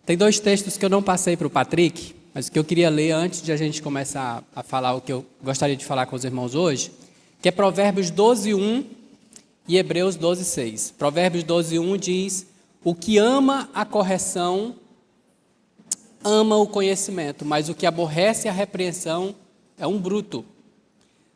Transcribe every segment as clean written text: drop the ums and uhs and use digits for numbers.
Tem dois textos que eu não passei para o Patrick, mas que eu queria ler antes de a gente começar a falar o que eu gostaria de falar com os irmãos hoje, que é Provérbios 12:1 e Hebreus 12:6. Provérbios 12:1 diz: o que ama a correção, ama o conhecimento, mas o que aborrece a repreensão é um bruto.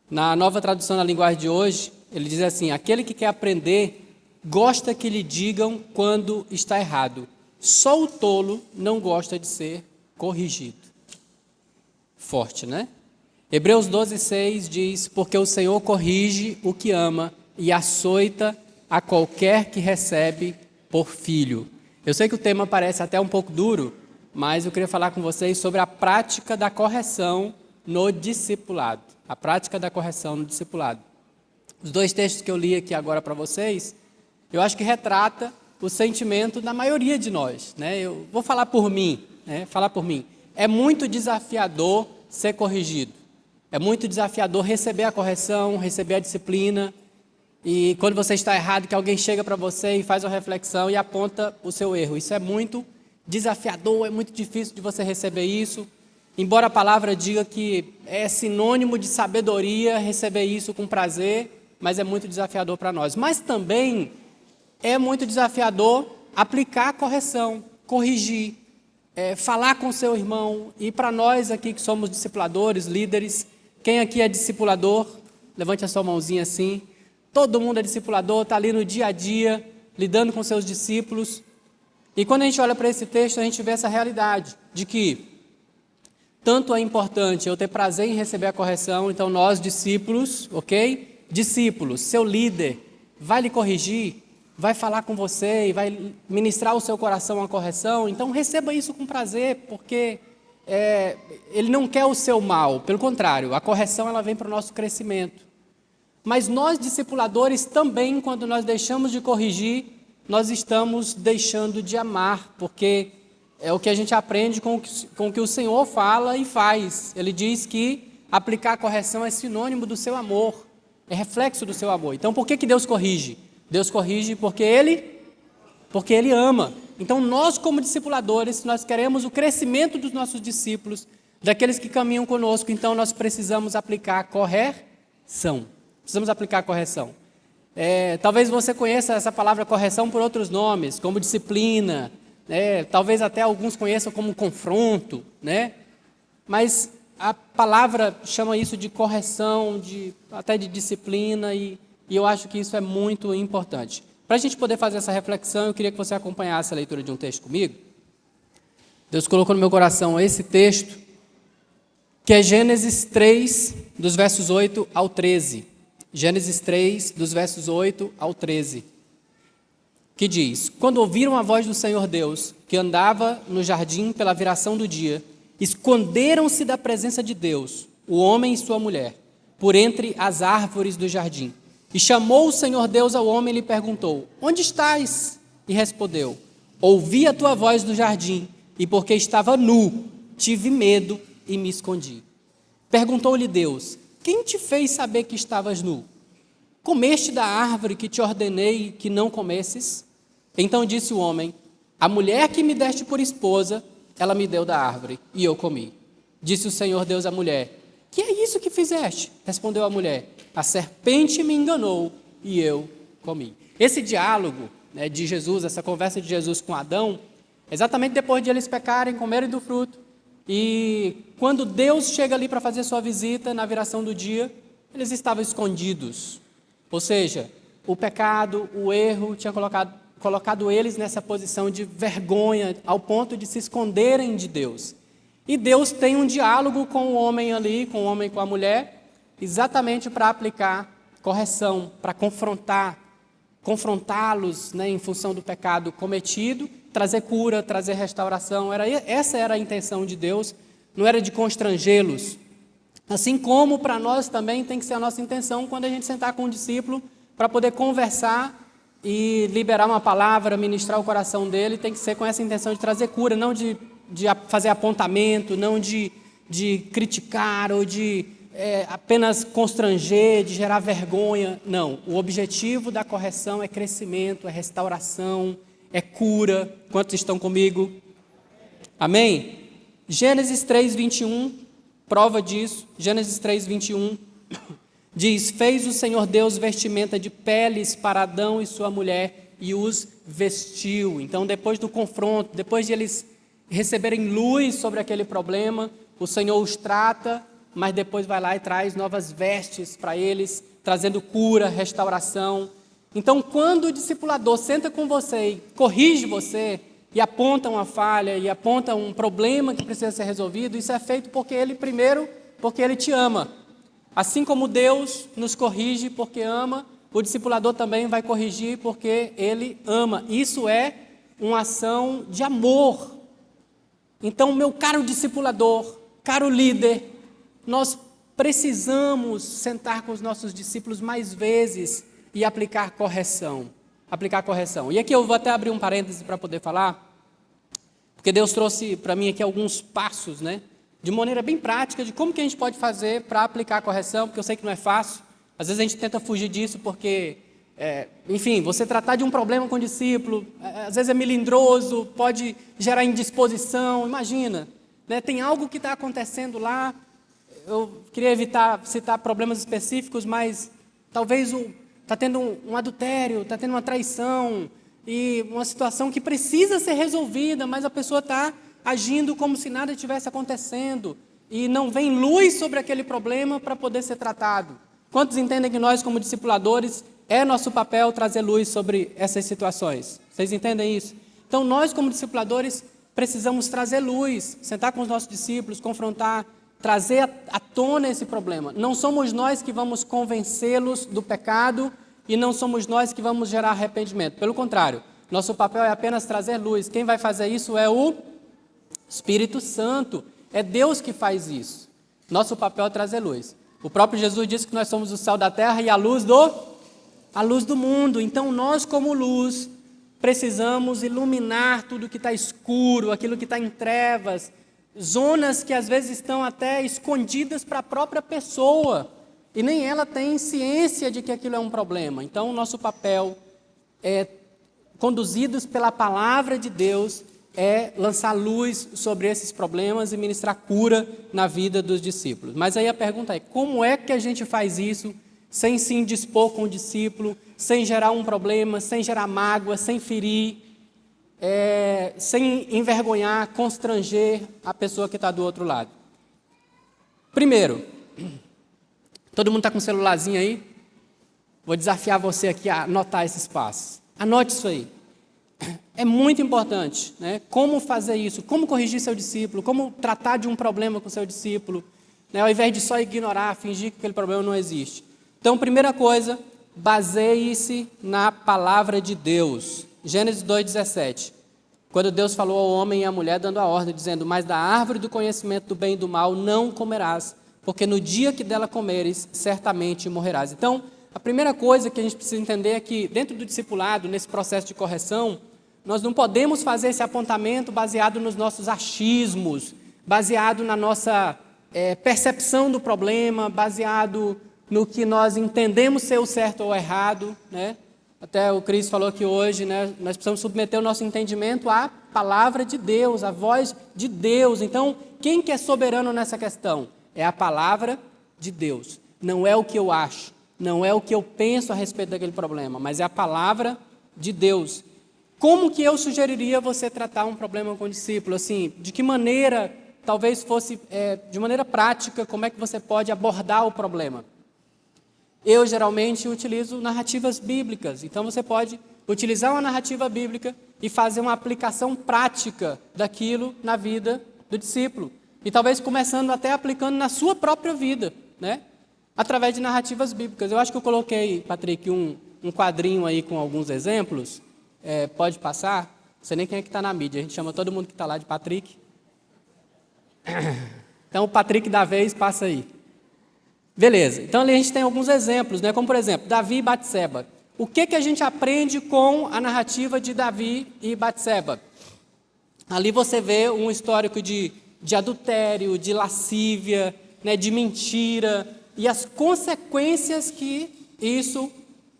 Na Nova Tradução na Linguagem de hoje, ele diz assim: aquele que quer aprender, gosta que lhe digam quando está errado. Só o tolo não gosta de ser corrigido. Forte, né? Hebreus 12:6 diz: porque o Senhor corrige o que ama e açoita a qualquer que recebe por filho. Eu sei que o tema parece até um pouco duro, mas eu queria falar com vocês sobre a prática da correção no discipulado. A prática da correção no discipulado. Os dois textos que eu li aqui agora para vocês, eu acho que retrata o sentimento da maioria de nós, né? Eu vou falar por mim, né? Falar por mim. É muito desafiador ser corrigido. É muito desafiador receber a correção, receber a disciplina. E quando você está errado, que alguém chega para você e faz uma reflexão e aponta o seu erro. Isso é muito desafiador, é muito difícil de você receber isso. Embora a palavra diga que é sinônimo de sabedoria receber isso com prazer, mas é muito desafiador para nós. Mas também é muito desafiador aplicar a correção, corrigir, falar com o seu irmão. E para nós aqui que somos discipuladores, líderes, quem aqui é discipulador? Levante a sua mãozinha assim. Todo mundo é discipulador, está ali no dia a dia, lidando com seus discípulos. E quando a gente olha para esse texto, a gente vê essa realidade de que tanto é importante eu ter prazer em receber a correção, então nós discípulos, ok? Discípulos, seu líder vai lhe corrigir, vai falar com você e vai ministrar ao seu coração a correção, então receba isso com prazer, porque ele não quer o seu mal, pelo contrário, a correção ela vem para o nosso crescimento. Mas nós discipuladores também, quando nós deixamos de corrigir, nós estamos deixando de amar, porque é o que a gente aprende com o que o Senhor fala e faz. Ele diz que aplicar a correção é sinônimo do seu amor, é reflexo do seu amor. Então, por que Deus corrige? Deus corrige porque Ele ama. Então, nós como discipuladores, nós queremos o crescimento dos nossos discípulos, daqueles que caminham conosco, então nós precisamos aplicar a correção. Precisamos aplicar a correção. Talvez você conheça essa palavra correção por outros nomes, como disciplina, talvez até alguns conheçam como confronto, né? Mas a palavra chama isso de correção, até de disciplina, e eu acho que isso é muito importante. Para a gente poder fazer essa reflexão, eu queria que você acompanhasse a leitura de um texto comigo. Deus colocou no meu coração esse texto, que é Gênesis 3, dos versos 8 ao 13. Gênesis 3, dos versos 8 ao 13. Que diz: quando ouviram a voz do Senhor Deus, que andava no jardim pela viração do dia, esconderam-se da presença de Deus, o homem e sua mulher, por entre as árvores do jardim. E chamou o Senhor Deus ao homem e lhe perguntou: onde estás? E respondeu: ouvi a tua voz no jardim, e porque estava nu, tive medo e me escondi. Perguntou-lhe Deus: quem te fez saber que estavas nu? Comeste da árvore que te ordenei que não comesses? Então disse o homem: a mulher que me deste por esposa, ela me deu da árvore, e eu comi. Disse o Senhor Deus à mulher: que é isso que fizeste? Respondeu a mulher: a serpente me enganou, e eu comi. Esse diálogo, né, de Jesus, essa conversa de Jesus com Adão, exatamente depois de eles pecarem, comerem do fruto, e quando Deus chega ali para fazer sua visita na viração do dia, eles estavam escondidos. Ou seja, o pecado, o erro tinha colocado eles nessa posição de vergonha, ao ponto de se esconderem de Deus. E Deus tem um diálogo com o homem ali, com o homem e com a mulher, exatamente para aplicar correção, para confrontá-los, né, em função do pecado cometido, trazer cura, trazer restauração. Essa era a intenção de Deus, não era de constrangê-los. Assim como para nós também tem que ser a nossa intenção quando a gente sentar com um discípulo para poder conversar e liberar uma palavra, ministrar o coração dele, tem que ser com essa intenção de trazer cura, não de fazer apontamento, não de criticar ou de apenas constranger, de gerar vergonha. Não, o objetivo da correção é crescimento, é restauração, é cura. Quantos estão comigo? Amém? Gênesis 3:21, prova disso. Gênesis 3:21 diz: fez o Senhor Deus vestimenta de peles para Adão e sua mulher e os vestiu. Então, depois do confronto, depois de eles receberem luz sobre aquele problema, o Senhor os trata, mas depois vai lá e traz novas vestes para eles, trazendo cura, restauração. Então, quando o discipulador senta com você e corrige você, e aponta uma falha, e aponta um problema que precisa ser resolvido, isso é feito porque ele, primeiro, porque ele te ama. Assim como Deus nos corrige porque ama, o discipulador também vai corrigir porque ele ama. Isso é uma ação de amor. Então, meu caro discipulador, caro líder, nós precisamos sentar com os nossos discípulos mais vezes e aplicar correção. E aqui eu vou até abrir um parêntese para poder falar, porque Deus trouxe para mim aqui alguns passos, né, de maneira bem prática, de como que a gente pode fazer para aplicar a correção, porque eu sei que não é fácil. Às vezes a gente tenta fugir disso porque, enfim, você tratar de um problema com o discípulo, às vezes é melindroso, pode gerar indisposição, imagina, né, tem algo que está acontecendo lá. Eu queria evitar citar problemas específicos, mas talvez está tendo um adultério, está tendo uma traição, e uma situação que precisa ser resolvida, mas a pessoa está agindo como se nada estivesse acontecendo, e não vem luz sobre aquele problema para poder ser tratado. Quantos entendem que nós, como discipuladores, é nosso papel trazer luz sobre essas situações? Vocês entendem isso? Então, nós, como discipuladores, precisamos trazer luz, sentar com os nossos discípulos, confrontar, trazer à tona esse problema. Não somos nós que vamos convencê-los do pecado e não somos nós que vamos gerar arrependimento. Pelo contrário, nosso papel é apenas trazer luz. Quem vai fazer isso é o Espírito Santo. É Deus que faz isso. Nosso papel é trazer luz. O próprio Jesus disse que nós somos o sal da terra e a luz do mundo. Então, nós, como luz, precisamos iluminar tudo que está escuro, aquilo que está em trevas, zonas que às vezes estão até escondidas para a própria pessoa, e nem ela tem ciência de que aquilo é um problema. Então, o nosso papel, conduzidos pela palavra de Deus, é lançar luz sobre esses problemas e ministrar cura na vida dos discípulos. Mas aí a pergunta é, como é que a gente faz isso sem se indispor com o discípulo, sem gerar um problema, sem gerar mágoa, sem ferir, sem envergonhar, constranger a pessoa que está do outro lado? Primeiro, todo mundo está com um celularzinho aí? Vou desafiar você aqui a anotar esses passos. Anote isso aí. É muito importante, né? Como fazer isso, como corrigir seu discípulo, como tratar de um problema com seu discípulo, né? Ao invés de só ignorar, fingir que aquele problema não existe. Então, primeira coisa, baseie-se na palavra de Deus. Gênesis 2,17. Quando Deus falou ao homem e à mulher, dando a ordem, dizendo: mas da árvore do conhecimento do bem e do mal não comerás, porque no dia que dela comeres, certamente morrerás. Então, a primeira coisa que a gente precisa entender é que, dentro do discipulado, nesse processo de correção, nós não podemos fazer esse apontamento baseado nos nossos achismos, baseado na nossa percepção do problema, baseado no que nós entendemos ser o certo ou o errado, né? Até o Cris falou que hoje, né, nós precisamos submeter o nosso entendimento à palavra de Deus, à voz de Deus. Então, quem que é soberano nessa questão? É a palavra de Deus. Não é o que eu acho, não é o que eu penso a respeito daquele problema, mas é a palavra de Deus. Como que eu sugeriria você tratar um problema com o discípulo? Assim, de que maneira, talvez fosse, de maneira prática, como é que você pode abordar o problema? Eu, geralmente, utilizo narrativas bíblicas. Então, você pode utilizar uma narrativa bíblica e fazer uma aplicação prática daquilo na vida do discípulo. E talvez começando até aplicando na sua própria vida, né? Através de narrativas bíblicas. Eu acho que eu coloquei, Patrick, um quadrinho aí com alguns exemplos. Pode passar? Não sei nem quem é que está na mídia. A gente chama todo mundo que está lá de Patrick. Então, o Patrick da vez passa aí. Beleza, então ali a gente tem alguns exemplos, né? Como por exemplo, Davi e Batseba. O que a gente aprende com a narrativa de Davi e Batseba? Ali você vê um histórico de adultério, de lascívia, né? De mentira, e as consequências que isso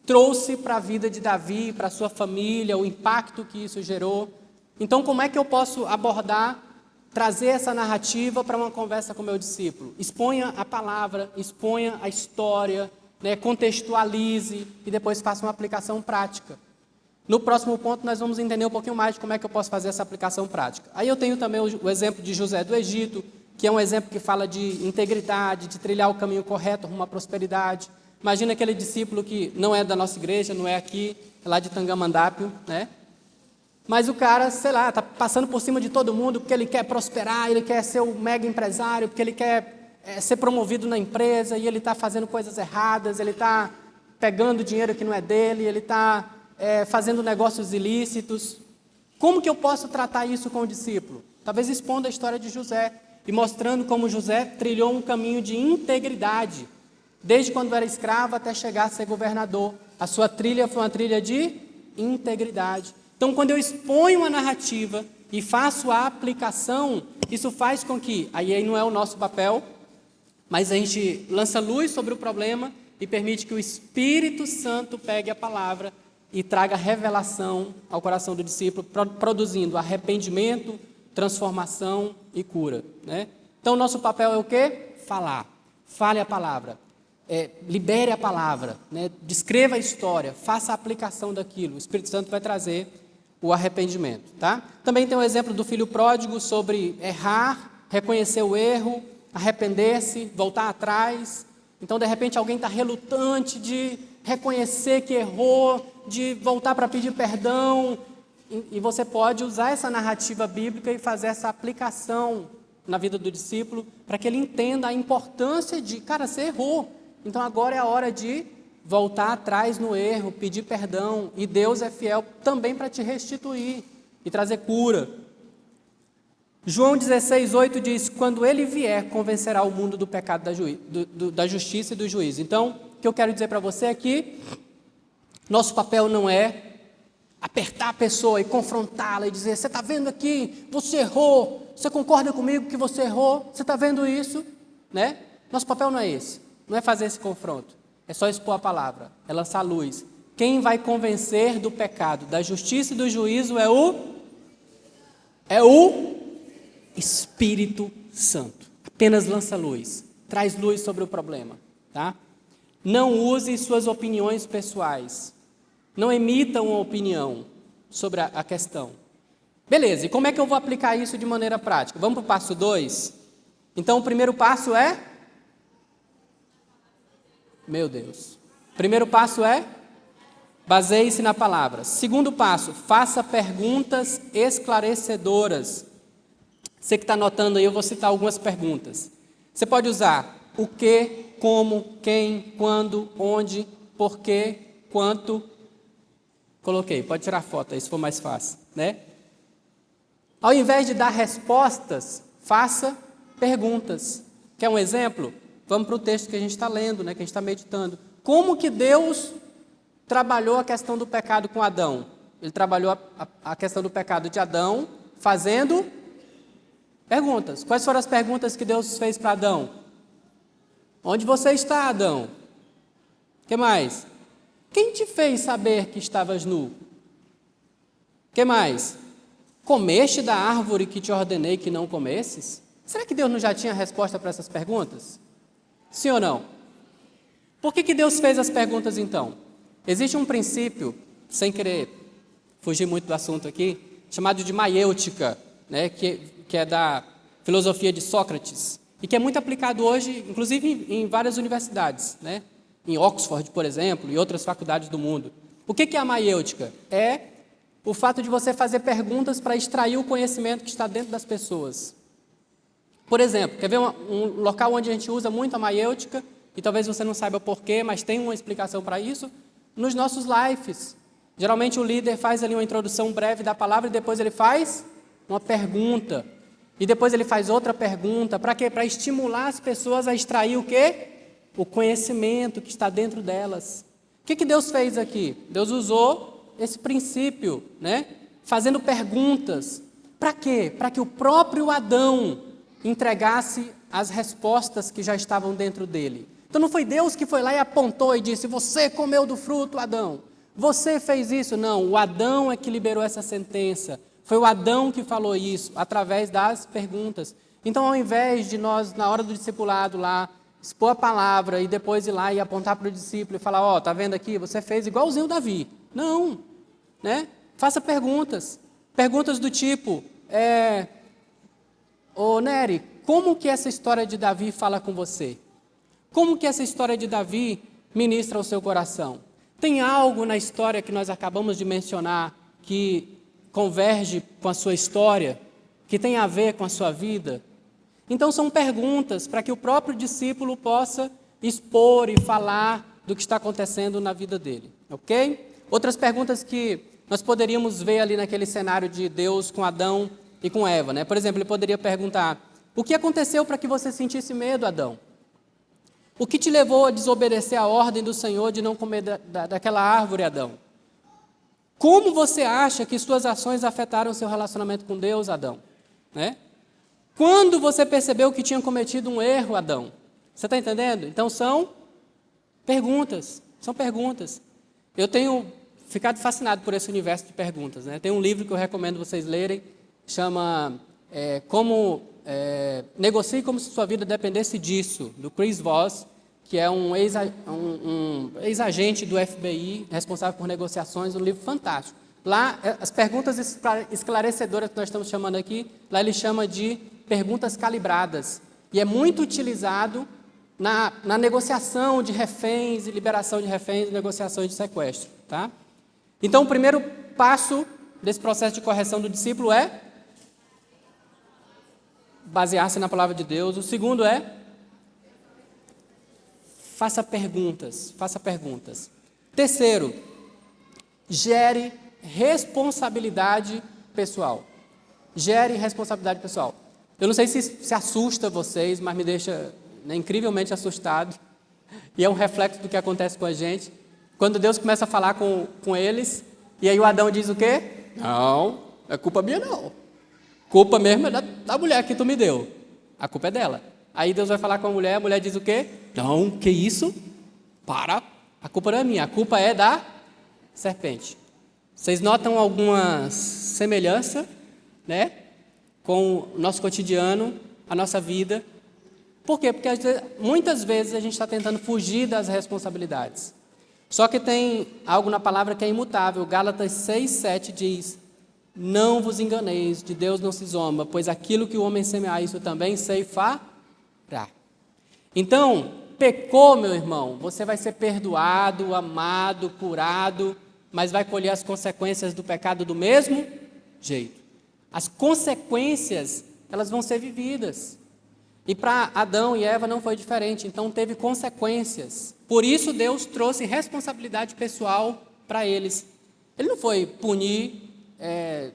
trouxe para a vida de Davi, para a sua família, o impacto que isso gerou. Então, como é que eu posso abordar trazer essa narrativa para uma conversa com o meu discípulo. Exponha a palavra, exponha a história, né, contextualize e depois faça uma aplicação prática. No próximo ponto nós vamos entender um pouquinho mais de como é que eu posso fazer essa aplicação prática. Aí eu tenho também o exemplo de José do Egito, que é um exemplo que fala de integridade, de trilhar o caminho correto rumo à prosperidade. Imagina aquele discípulo que não é da nossa igreja, não é aqui, é lá de Tangamandápio, né? Mas o cara, sei lá, está passando por cima de todo mundo porque ele quer prosperar, ele quer ser o mega empresário, porque ele quer ser promovido na empresa e ele está fazendo coisas erradas, ele está pegando dinheiro que não é dele, ele está fazendo negócios ilícitos. Como que eu posso tratar isso com o discípulo? Talvez expondo a história de José e mostrando como José trilhou um caminho de integridade, desde quando era escravo até chegar a ser governador. A sua trilha foi uma trilha de integridade. Então, quando eu exponho a narrativa e faço a aplicação, isso faz com que, aí não é o nosso papel, mas a gente lança luz sobre o problema e permite que o Espírito Santo pegue a palavra e traga revelação ao coração do discípulo, produzindo arrependimento, transformação e cura, né? Então, nosso papel é o quê? Falar. Fale a palavra. Libere a palavra, né? Descreva a história, faça a aplicação daquilo. O Espírito Santo vai trazer o arrependimento, tá? Também tem o exemplo do filho pródigo sobre errar, reconhecer o erro, arrepender-se, voltar atrás. Então, de repente, alguém está relutante de reconhecer que errou, de voltar para pedir perdão. E você pode usar essa narrativa bíblica e fazer essa aplicação na vida do discípulo para que ele entenda a importância de, cara, você errou. Então, agora é a hora de voltar atrás no erro, pedir perdão, e Deus é fiel também para te restituir e trazer cura. João 16:8 diz, quando ele vier, convencerá o mundo do pecado, da justiça e do juízo. Então, o que eu quero dizer para você é que nosso papel não é apertar a pessoa e confrontá-la e dizer, você está vendo aqui, você errou, você concorda comigo que você errou, você está vendo isso, né? Nosso papel não é esse, não é fazer esse confronto. É só expor a palavra, é lançar luz. Quem vai convencer do pecado, da justiça e do juízo é o Espírito Santo. Apenas lança luz, traz luz sobre o problema, tá? Não use suas opiniões pessoais. Não emita uma opinião sobre a questão. Beleza, e como é que eu vou aplicar isso de maneira prática? Vamos para o passo 2? Então, o primeiro passo é... Meu Deus. Primeiro passo é, baseie-se na palavra. Segundo passo, faça perguntas esclarecedoras. Você que está anotando aí, eu vou citar algumas perguntas. Você pode usar o que, como, quem, quando, onde, porquê, quanto. Coloquei, pode tirar foto aí se for mais fácil, né? Ao invés de dar respostas, faça perguntas. Quer um exemplo? Vamos para o texto que a gente está lendo, né, que a gente está meditando. Como que Deus trabalhou a questão do pecado com Adão? Ele trabalhou a questão do pecado de Adão fazendo perguntas. Quais foram as perguntas que Deus fez para Adão? Onde você está, Adão? O que mais? Quem te fez saber que estavas nu? O que mais? Comeste da árvore que te ordenei que não comesses? Será que Deus não já tinha resposta para essas perguntas? Sim ou não? Por que Deus fez as perguntas então? Existe um princípio, sem querer fugir muito do assunto aqui, chamado de maiêutica, né, que é da filosofia de Sócrates, e que é muito aplicado hoje, inclusive em várias universidades, né, em Oxford, por exemplo, e outras faculdades do mundo. O que é a maiêutica? É o fato de você fazer perguntas para extrair o conhecimento que está dentro das pessoas. Por exemplo, quer ver um local onde a gente usa muito a maiêutica, e talvez você não saiba porquê, mas tem uma explicação para isso? Nos nossos lives. Geralmente o líder faz ali uma introdução breve da palavra e depois ele faz uma pergunta. E depois ele faz outra pergunta. Para quê? Para estimular as pessoas a extrair o quê? O conhecimento que está dentro delas. O que Deus fez aqui? Deus usou esse princípio, né? Fazendo perguntas. Para quê? Para que o próprio Adão entregasse as respostas que já estavam dentro dele. Então não foi Deus que foi lá e apontou e disse, você comeu do fruto, Adão. Você fez isso. Não, o Adão é que liberou essa sentença. Foi o Adão que falou isso, através das perguntas. Então, ao invés de nós, na hora do discipulado lá, expor a palavra e depois ir lá e apontar para o discípulo e falar, ó, tá vendo aqui, você fez igualzinho o Davi. Não, né? Faça perguntas. Perguntas do tipo, ô Nery, como que essa história de Davi fala com você? Como que essa história de Davi ministra o seu coração? Tem algo na história que nós acabamos de mencionar que converge com a sua história, que tem a ver com a sua vida? Então são perguntas para que o próprio discípulo possa expor e falar do que está acontecendo na vida dele, ok? Outras perguntas que nós poderíamos ver ali naquele cenário de Deus com Adão e com Eva, né? Por exemplo, ele poderia perguntar, o que aconteceu para que você sentisse medo, Adão? O que te levou a desobedecer a ordem do Senhor de não comer daquela árvore, Adão? Como você acha que suas ações afetaram seu relacionamento com Deus, Adão? Né? Quando você percebeu que tinha cometido um erro, Adão? Você está entendendo? Então são perguntas, Eu tenho ficado fascinado por esse universo de perguntas, né? Tem um livro que eu recomendo vocês lerem, chama Negocie como se sua vida dependesse disso, do Chris Voss, que é um ex-agente do FBI, responsável por negociações, um livro fantástico. Lá, as perguntas esclarecedoras que nós estamos chamando aqui, lá ele chama de perguntas calibradas. E é muito utilizado na negociação de reféns, e liberação de reféns, e negociações de sequestro. Tá? Então, o primeiro passo desse processo de correção do discípulo é basear-se na palavra de Deus. O segundo é faça perguntas. Terceiro, gere responsabilidade pessoal. Eu não sei se assusta vocês, mas me deixa incrivelmente assustado. E é um reflexo do que acontece com a gente. Quando Deus começa a falar com eles, e aí o Adão diz o quê? Não, é culpa minha não. Culpa mesmo é da mulher que tu me deu. A culpa é dela. Aí Deus vai falar com a mulher diz o quê? Não, que isso? Para, a culpa não é minha, a culpa é da serpente. Vocês notam alguma semelhança, né, com o nosso cotidiano, a nossa vida? Por quê? Porque muitas vezes a gente está tentando fugir das responsabilidades. Só que tem algo na palavra que é imutável. Gálatas 6:7 diz: não vos enganeis, de Deus não se zomba, pois aquilo que o homem semear, isso também ceifará. Então, pecou, meu irmão, você vai ser perdoado, amado, curado, mas vai colher as consequências do pecado do mesmo jeito. As consequências, elas vão ser vividas. E para Adão e Eva não foi diferente, então teve consequências. Por isso Deus trouxe responsabilidade pessoal para eles. Ele não foi punir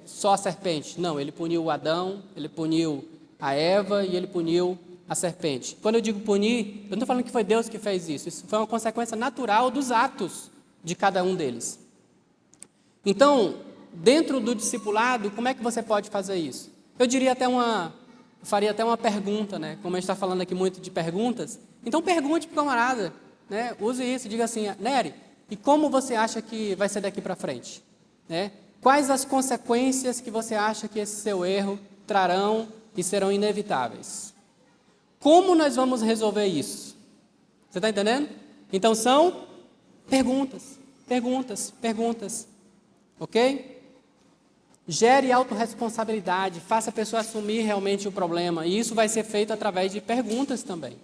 só a serpente, não, ele puniu o Adão, ele puniu a Eva e ele puniu a serpente. Quando eu digo punir, eu não estou falando que foi Deus que fez isso, isso foi uma consequência natural dos atos de cada um deles. Então, dentro do discipulado, como é que você pode fazer isso? Eu faria até uma pergunta, né? Como a gente está falando aqui muito de perguntas, então pergunte para o camarada, né? Use isso, diga assim, Nery, e como você acha que vai ser daqui para frente? Né? Quais as consequências que você acha que esse seu erro trarão e serão inevitáveis? Como nós vamos resolver isso? Você está entendendo? Então são perguntas. Ok? Gere autorresponsabilidade, faça a pessoa assumir realmente o problema. E isso vai ser feito através de perguntas também.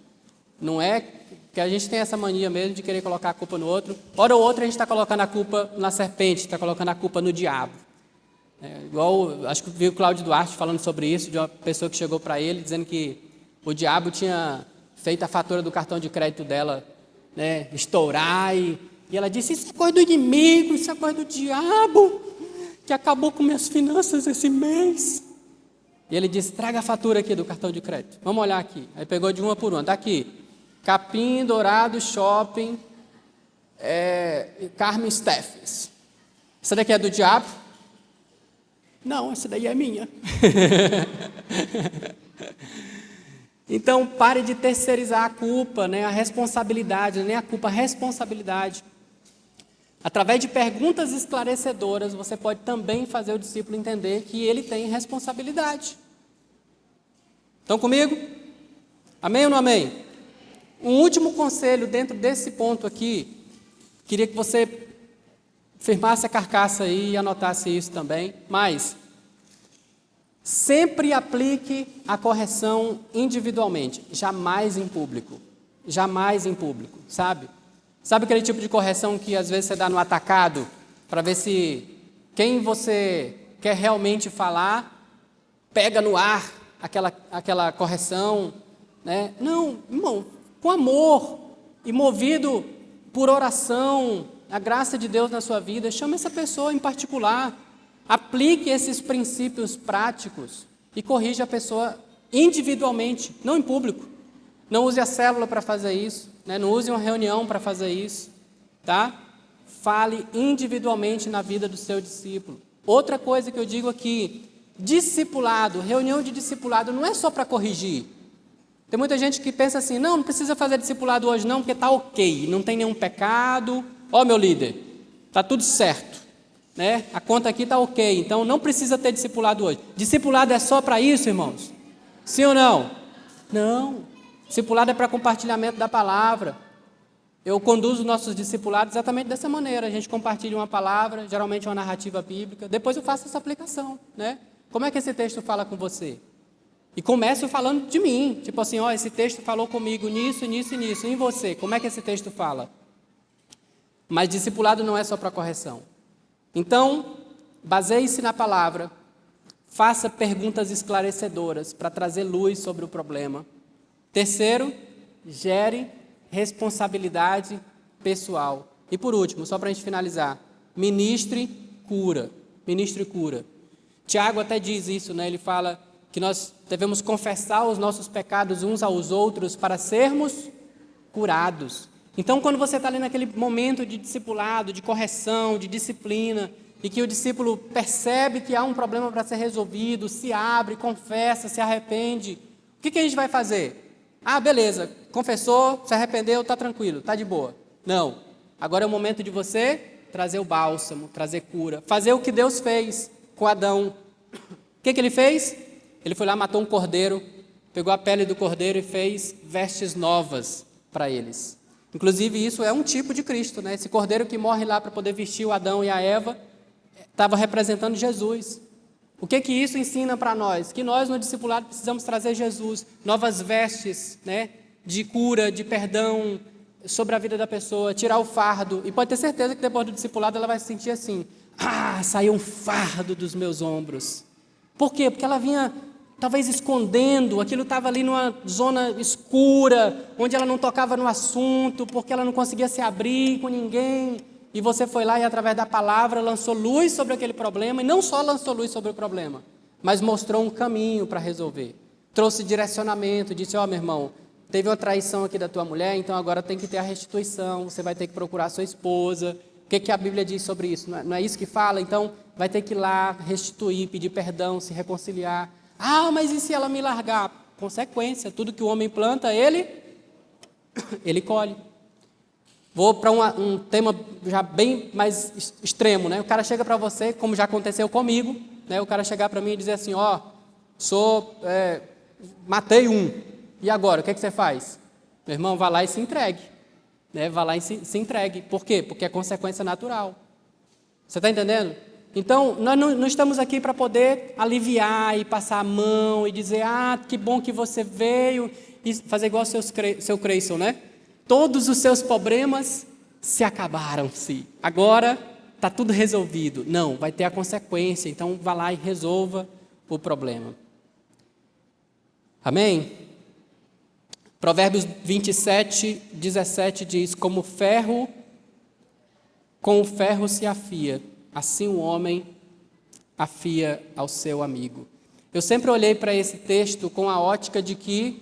Não é que a gente tem essa mania mesmo de querer colocar a culpa no outro. Hora ou outra a gente está colocando a culpa na serpente, está colocando a culpa no diabo. Igual, acho que vi o Cláudio Duarte falando sobre isso, de uma pessoa que chegou para ele, dizendo que o diabo tinha feito a fatura do cartão de crédito dela, né, estourar. E ela disse, isso é coisa do inimigo, isso é coisa do diabo, que acabou com minhas finanças esse mês. E ele disse, traga a fatura aqui do cartão de crédito. Vamos olhar aqui. Aí pegou de uma por uma. Está aqui. Capim Dourado Shopping, Carmen Steffes. Essa daqui é do diabo? Não, essa daí é minha. Então, pare de terceirizar a culpa, né? A responsabilidade, nem a culpa, a responsabilidade. Através de perguntas esclarecedoras, você pode também fazer o discípulo entender que ele tem responsabilidade. Estão comigo? Amém ou não amém? Um último conselho dentro desse ponto aqui, queria que você firmasse a carcaça aí e anotasse isso também, mas sempre aplique a correção individualmente, jamais em público. Jamais em público, sabe? Sabe aquele tipo de correção que às vezes você dá no atacado, para ver se quem você quer realmente falar, pega no ar aquela correção, né? Não, irmão, com amor e movido por oração, a graça de Deus na sua vida, chame essa pessoa em particular, aplique esses princípios práticos e corrija a pessoa individualmente, não em público. Não use a célula para fazer isso, né? Não use uma reunião para fazer isso, tá? Fale individualmente na vida do seu discípulo. Outra coisa que eu digo aqui, discipulado, reunião de discipulado não é só para corrigir. Tem muita gente que pensa assim, não precisa fazer discipulado hoje não, porque está ok, não tem nenhum pecado. Ó, meu líder, está tudo certo, né? A conta aqui está ok, então não precisa ter discipulado hoje. Discipulado é só para isso, irmãos? Sim ou não? Não. Discipulado é para compartilhamento da palavra. Eu conduzo nossos discipulados exatamente dessa maneira. A gente compartilha uma palavra, geralmente uma narrativa bíblica. Depois eu faço essa aplicação, né? Como é que esse texto fala com você? E começo falando de mim. Tipo assim, ó, esse texto falou comigo nisso, nisso e nisso. E em você, como é que esse texto fala? Mas discipulado não é só para correção. Então, baseie-se na palavra. Faça perguntas esclarecedoras para trazer luz sobre o problema. Terceiro, gere responsabilidade pessoal. E por último, só para a gente finalizar, ministre cura. Ministre cura. Tiago até diz isso, né? Ele fala que nós devemos confessar os nossos pecados uns aos outros para sermos curados. Então, quando você está ali naquele momento de discipulado, de correção, de disciplina, e que o discípulo percebe que há um problema para ser resolvido, se abre, confessa, se arrepende, o que a gente vai fazer? Ah, beleza, confessou, se arrependeu, está tranquilo, está de boa. Não, agora é o momento de você trazer o bálsamo, trazer cura, fazer o que Deus fez com Adão. O que ele fez? Ele foi lá, matou um cordeiro, pegou a pele do cordeiro e fez vestes novas para eles. Inclusive isso é um tipo de Cristo, né? Esse cordeiro que morre lá para poder vestir o Adão e a Eva, estava representando Jesus. O que isso ensina para nós? Que nós no discipulado precisamos trazer Jesus, novas vestes, né, de cura, de perdão sobre a vida da pessoa, tirar o fardo. E pode ter certeza que depois do discipulado ela vai se sentir assim, saiu um fardo dos meus ombros. Por quê? Porque ela vinha talvez escondendo, aquilo estava ali numa zona escura, onde ela não tocava no assunto, porque ela não conseguia se abrir com ninguém. E você foi lá e através da palavra lançou luz sobre aquele problema, e não só lançou luz sobre o problema, mas mostrou um caminho para resolver. Trouxe direcionamento, disse, ó, meu irmão, teve uma traição aqui da tua mulher, então agora tem que ter a restituição, você vai ter que procurar a sua esposa. O que a Bíblia diz sobre isso? Não é isso que fala? Então vai ter que ir lá, restituir, pedir perdão, se reconciliar. Ah, mas e se ela me largar? Consequência, tudo que o homem planta, ele colhe. Vou para um tema já bem mais extremo, né? O cara chega para você, como já aconteceu comigo, né? O cara chegar para mim e dizer assim, ó, matei um, e agora, o que você faz? Meu irmão, vá lá e se entregue, né? Vá lá e se entregue. Por quê? Porque é consequência natural. Você está entendendo? Então, nós não estamos aqui para poder aliviar e passar a mão e dizer, que bom que você veio, e fazer igual seu Creyson, né? Todos os seus problemas se acabaram-se. Agora está tudo resolvido. Não, vai ter a consequência. Então, vá lá e resolva o problema. Amém? Provérbios 27, 17 diz, com o ferro se afia, assim o homem afia ao seu amigo. Eu sempre olhei para esse texto com a ótica de que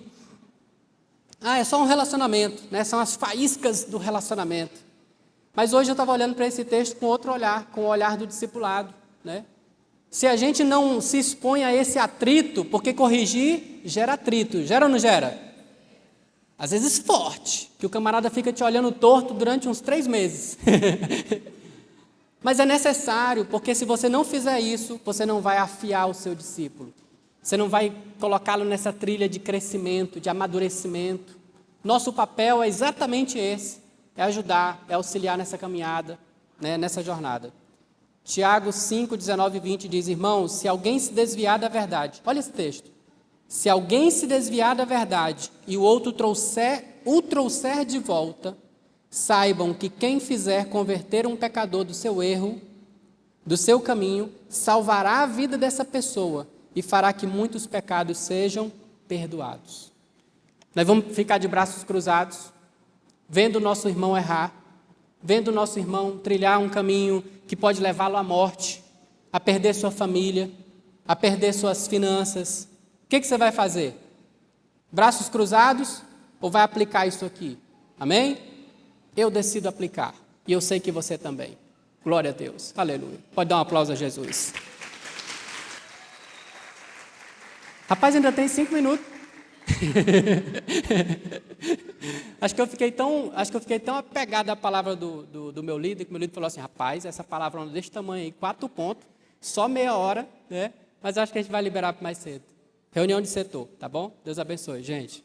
é só um relacionamento, né? São as faíscas do relacionamento. Mas hoje eu estava olhando para esse texto com outro olhar, com o olhar do discipulado, né? Se a gente não se expõe a esse atrito, porque corrigir gera atrito, gera ou não gera? Às vezes forte, que o camarada fica te olhando torto durante uns 3 meses. Mas é necessário, porque se você não fizer isso, você não vai afiar o seu discípulo. Você não vai colocá-lo nessa trilha de crescimento, de amadurecimento. Nosso papel é exatamente esse, é ajudar, é auxiliar nessa caminhada, né, nessa jornada. Tiago 5, 19 e 20 diz: irmãos, se alguém se desviar da verdade, olha esse texto, se alguém se desviar da verdade e o outro o trouxer de volta, saibam que quem fizer converter um pecador do seu erro, do seu caminho, salvará a vida dessa pessoa e fará que muitos pecados sejam perdoados. Nós vamos ficar de braços cruzados, vendo o nosso irmão errar, vendo o nosso irmão trilhar um caminho que pode levá-lo à morte, a perder sua família, a perder suas finanças. O que você vai fazer? Braços cruzados ou vai aplicar isso aqui? Amém? Eu decido aplicar. E eu sei que você também. Glória a Deus. Aleluia. Pode dar um aplauso a Jesus. Rapaz, ainda tem 5 minutos. Acho que eu fiquei tão apegado à palavra do meu líder, que meu líder falou assim: rapaz, essa palavra desse tamanho aí, 4 pontos, só meia hora, né? Mas acho que a gente vai liberar mais cedo. Reunião de setor, tá bom? Deus abençoe, gente.